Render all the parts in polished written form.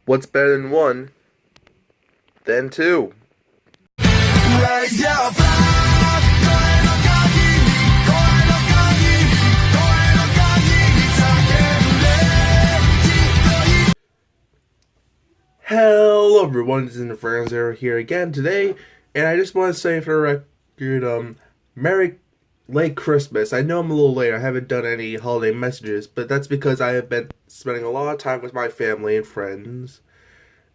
what's better than one than two? Raise your flag. Hello everyone, this is the Friends here again today, and I just want to say for the record, Merry late Christmas. I know I'm a little late, I haven't done any holiday messages, but that's because I have been spending a lot of time with my family and friends,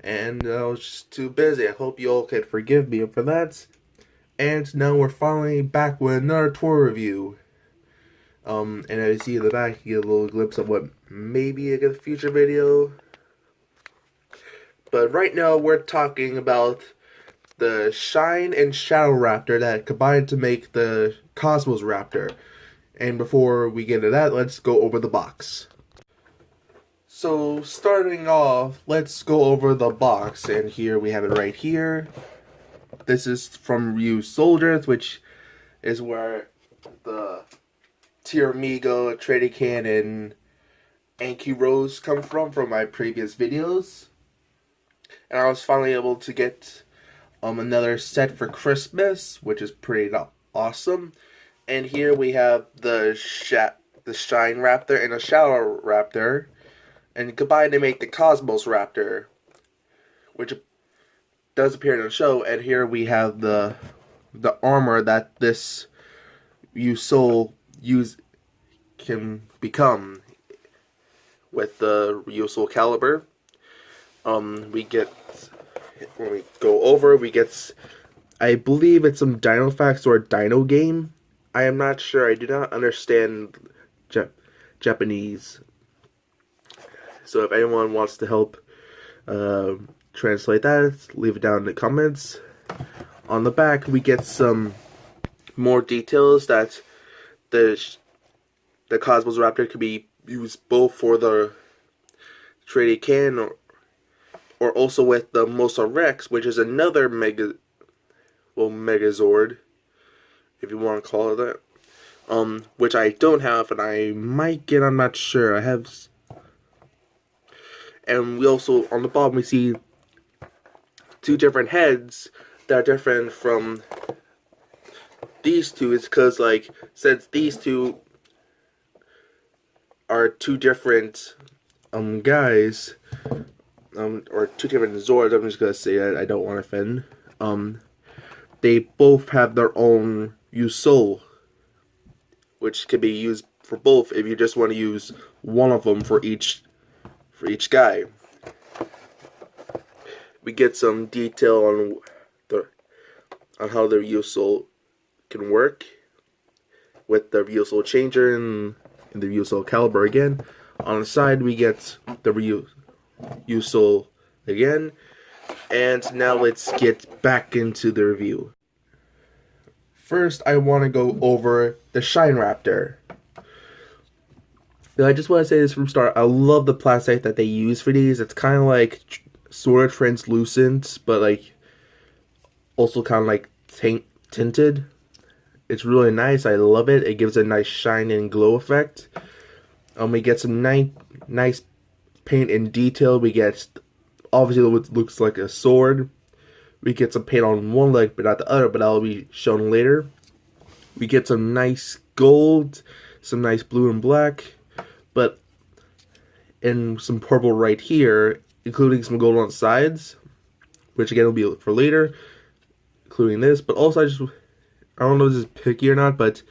and I was just too busy. I hope you all can forgive me for that. And now we're finally back with another tour review. And as you see in the back, you get a little glimpse of what maybe a future video. But right now we're talking about the Shine and Shadow Raptor that combined to make the Cosmos Raptor. And before we get into that, let's go over the box. So starting off, let's go over the box. And here we have it right here. This is from ryusoulger, which is where the Tiramigo, Trading Can, and Anki Rose come from my previous videos. And I was finally able to get another set for Christmas, which is pretty awesome. And here we have the Shine Raptor and the Shadow Raptor, and combined they make the Cosmos Raptor, which does appear in the show. And here we have the armor that this ryusoul can become with the ryusoul caliber. We get, when we go over, we get, I believe it's some Dino Facts or a Dino game. I am not sure. I do not understand Japanese. So if anyone wants to help translate that, leave it down in the comments. On the back, we get some more details that the Cosmos Raptor could be used both for the Trading Can or also with the Mosa Rex, which is another Megazord, if you want to call it that. Which I don't have, and I might get, I'm not sure. I have. And we also, on the bottom, we see two different heads that are different from these two. It's because, like, since these two are two different guys, or two different Zords, I'm just gonna say that I don't want to offend. They both have their own ryusoul, which can be used for both if you just want to use one of them for each guy. We get some detail on how the ryusoul can work with the ryusoul changer and the ryusoul caliber again. On the side, we get the ryusoul again. And now let's get back into the review. First, I want to go over the Shine Raptor. Now, I just want to say this from start. I love the plastic that they use for these. It's kind of like sort of translucent, but like also kind of like tinted. It's really nice. I love it. It gives a nice shine and glow effect. We get some nice paint and detail. We get obviously what looks like a sword. We get some paint on one leg but not the other, but that'll be shown later. We get some nice gold, some nice blue and black, and some purple right here, including some gold on the sides, which again will be for later, including this. But also I don't know if this is picky or not, but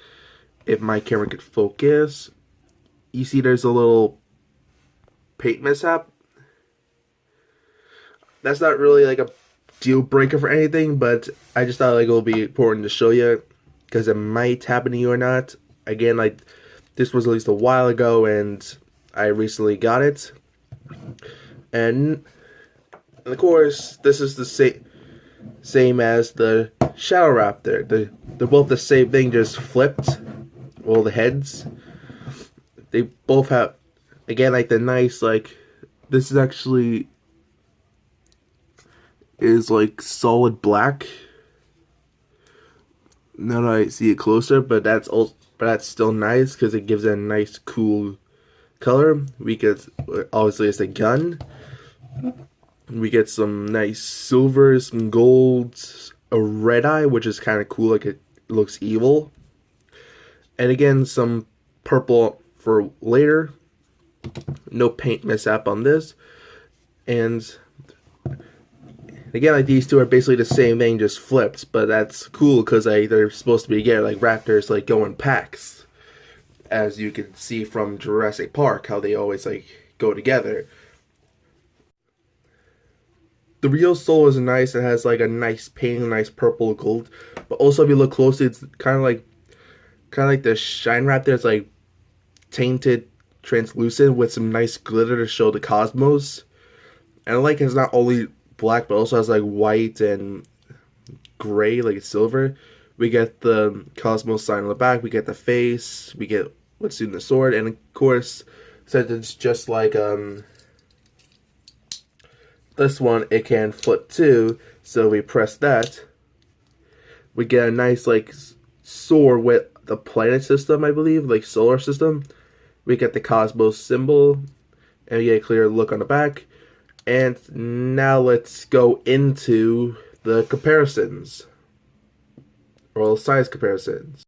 if my camera could focus, you see there's a little paint mishap. That's not really like a deal breaker for anything, but I just thought like it would be important to show you because it might happen to you or not. Again, like this was at least a while ago, and I recently got it. And of course, this is the same as the Shadow Raptor. They're both the same thing, just flipped. All the heads. They both have, again, like the nice, like, this is actually is like solid black. Now that I see it closer, but that's still nice because it gives it a nice cool color. Because obviously it's a gun. We get some nice silver, some golds, a red eye, which is kind of cool, like it looks evil. And again, some purple for later. No paint mishap on this. And again, like these two are basically the same thing, just flipped. But that's cool because they're supposed to be together, like raptors like go in packs. As you can see from Jurassic Park, how they always like go together. The ryusoulger is nice. It has like a nice pink, nice purple gold. But also, if you look closely, it's kind of like the shine raptor. It's like tainted, translucent with some nice glitter to show the cosmos. And I like it's not only black, but also has like white and gray, like it's silver. We get the cosmos sign on the back. We get the face. We get what's in the sword, and of course, since it's just like this one, it can flip too, so we press that. We get a nice like sword with the planet system, I believe, like solar system. We get the cosmos symbol, and we get a clear look on the back. And now let's go into the comparisons, or size comparisons.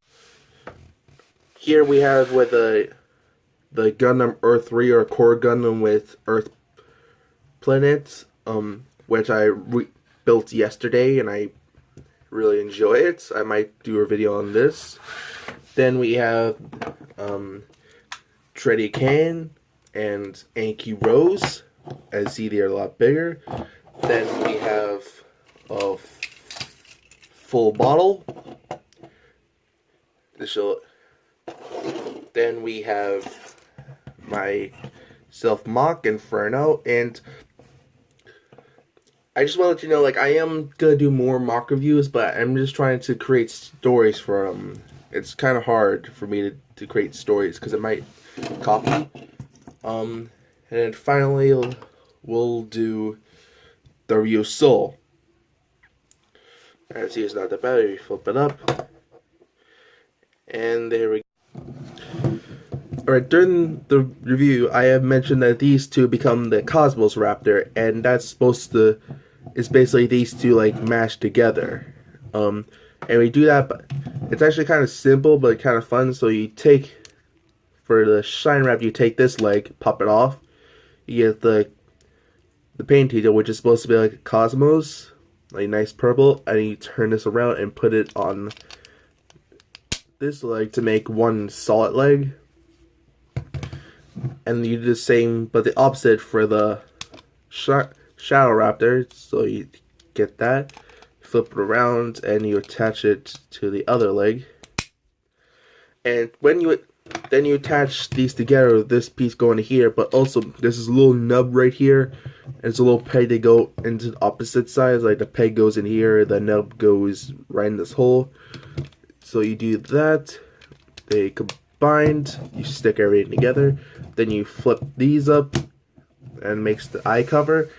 Here we have with the Gundam Earth 3 or Core Gundam with Earth planets. Which I built yesterday, and I really enjoy it. I might do a video on this. Then we have Treddy Can and Anki Rose. As see, they're a lot bigger. Then we have a full bottle. Then we have my self-mock Inferno, and I just want to let you know, like, I am going to do more mock reviews, but I'm just trying to create stories for them. It's kind of hard for me to create stories, because it might copy. And then finally, we'll do the ryusoulger. As see, it's not that bad. We flip it up. And there we go. Alright, during the review, I have mentioned that these two become the Cosmos Raptor, and that's supposed to, it's basically these two like mashed together. And we do that, but it's actually kind of simple, but kind of fun. So you take, for the Shine Raptor, you take this leg, pop it off, you get the paint detail, which is supposed to be like a Cosmos, like nice purple, and you turn this around and put it on this leg to make one solid leg. And you do the same, but the opposite for the Shadow Raptor. So you get that, flip it around, and you attach it to the other leg. And when you attach these together, this piece going here, but also there's this little nub right here. And it's a little peg to go into the opposite sides. Like the peg goes in here, the nub goes right in this hole. So you do that. They combined. You stick everything together. Then you flip these up and makes the eye cover.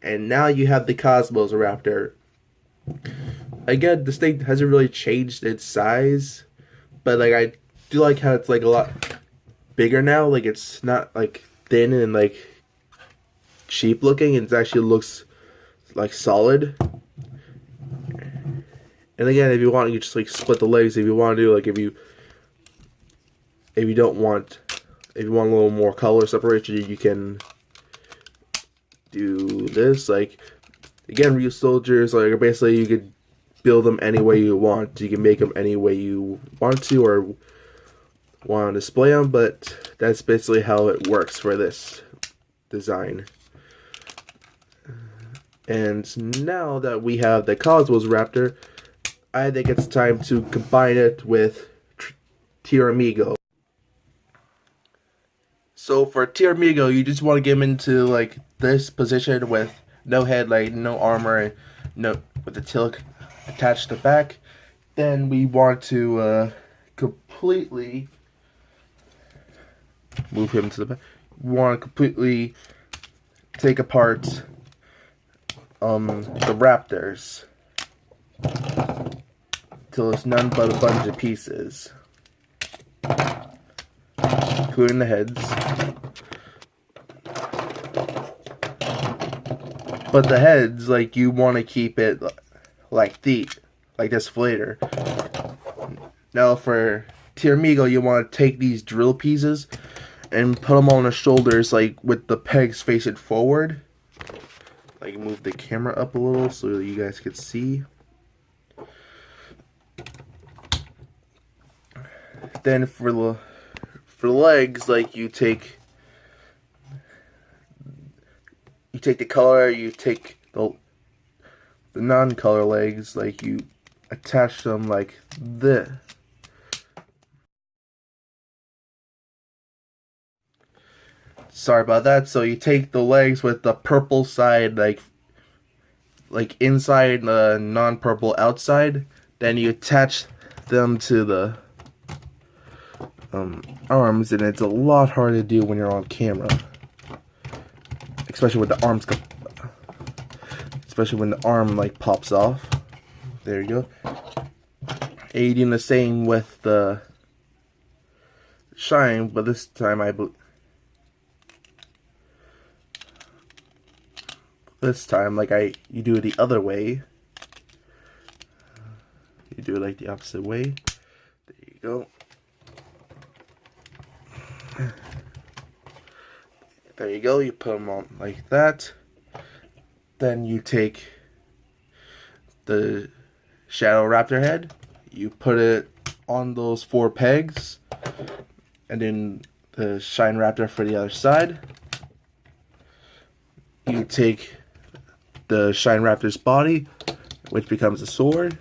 And now you have the Cosmos Raptor. Again, this thing hasn't really changed its size, but like I do like how it's like a lot bigger now. Like it's not like thin and like cheap looking. It actually looks like solid. And again, if you want, you just like split the legs. If you want to do like if you want a little more color separation, you can do this. Like again, ryusoulgers like basically you could build them any way you want. You can make them any way you want to or want to display them, but that's basically how it works for this design. And now that we have the Cosmos Raptor, I think it's time to combine it with Tiramigo. So for Tiramigo, you just want to get him into like this position with no head, like no armor, and no with the tail attached to the back. Then we want to completely move him to the back. We want to completely take apart the Raptors till it's none but a bunch of pieces, including the heads. But the heads, like, you want to keep it like this later. Now for Tiramigo, you want to take these drill pieces and put them on the shoulders, like with the pegs facing forward. Like, move the camera up a little so you guys could see. Then for the legs, like, you take the color, you take the non-color legs, like, you attach them like this. Sorry about that. So you take the legs with the purple side, like inside, the non-purple outside. Then you attach them to the arms, and it's a lot harder to do when you're on camera, especially with the arms, especially when the arm like pops off. There you go. And you're doing the same with the shine, but this time you do it the other way. You do it like the opposite way. There you go. There you go. You put them on like that. Then you take the Shadow Raptor head. You put it on those 4 pegs. And then the Shine Raptor for the other side. You take the Shine Raptor's body, which becomes a sword.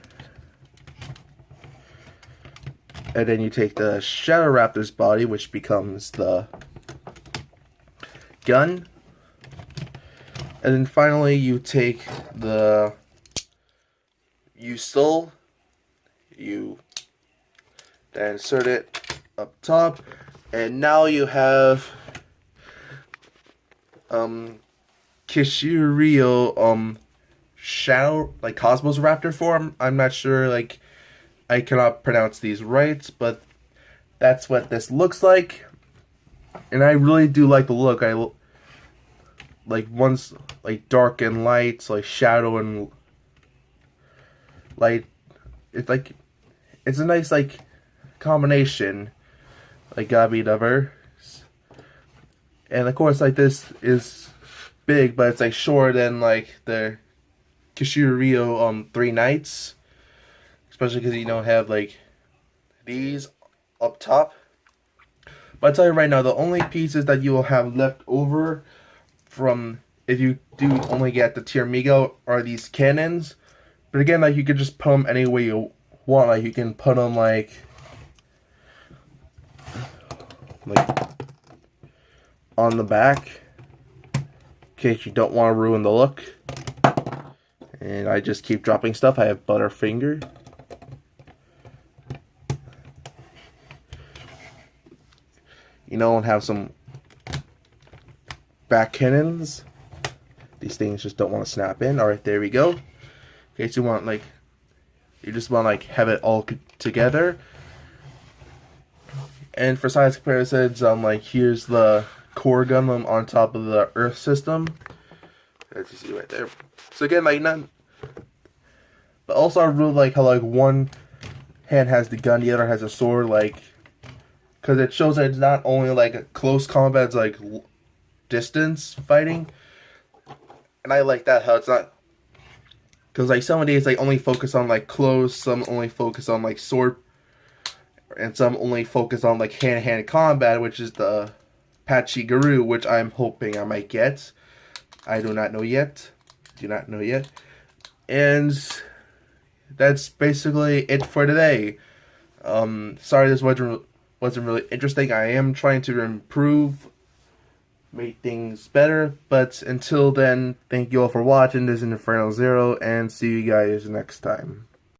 And then you take the Shadow Raptor's body, which becomes the gun. And then finally you take the ryusoulger, you then insert it up top, and now you have Kishirio Shadow, like Cosmos Raptor form. I'm not sure, like, I cannot pronounce these right, but that's what this looks like. And I really do like the look. I like one's like dark and light, like shadow and light. It's a nice like combination. Like, gotta be diverse. And of course, like, this is big, but it's like shorter than like the Kishirio 3 Knights. Especially because you don't have like these up top. But I'll tell you right now, the only pieces that you will have left over from if you do only get the Tiramigo are these cannons. But again, like, you could just put them any way you want. Like, you can put them like on the back in case you don't want to ruin the look. And I just keep dropping stuff. I have Butterfinger. You know, and have some back cannons. These things just don't want to snap in. Alright, there we go. Okay, so you just want to like have it all together. And for size comparisons, like, here's the core Gundam on top of the Earth system. As you see right there. So again, like, but also I really like how like one hand has the gun, the other has a sword, like, because it shows that it's not only like a close combat, it's like distance fighting. And I like that, how it's not, because like some of these like only focus on like close, some only focus on like sword, and some only focus on like hand-to-hand combat, which is the Pachi-Garu, which I'm hoping I might get. I do not know yet. And that's basically it for today. Sorry this wasn't really interesting. I am trying to improve, make things better, but until then, thank you all for watching. This is Inferno Zero, and see you guys next time.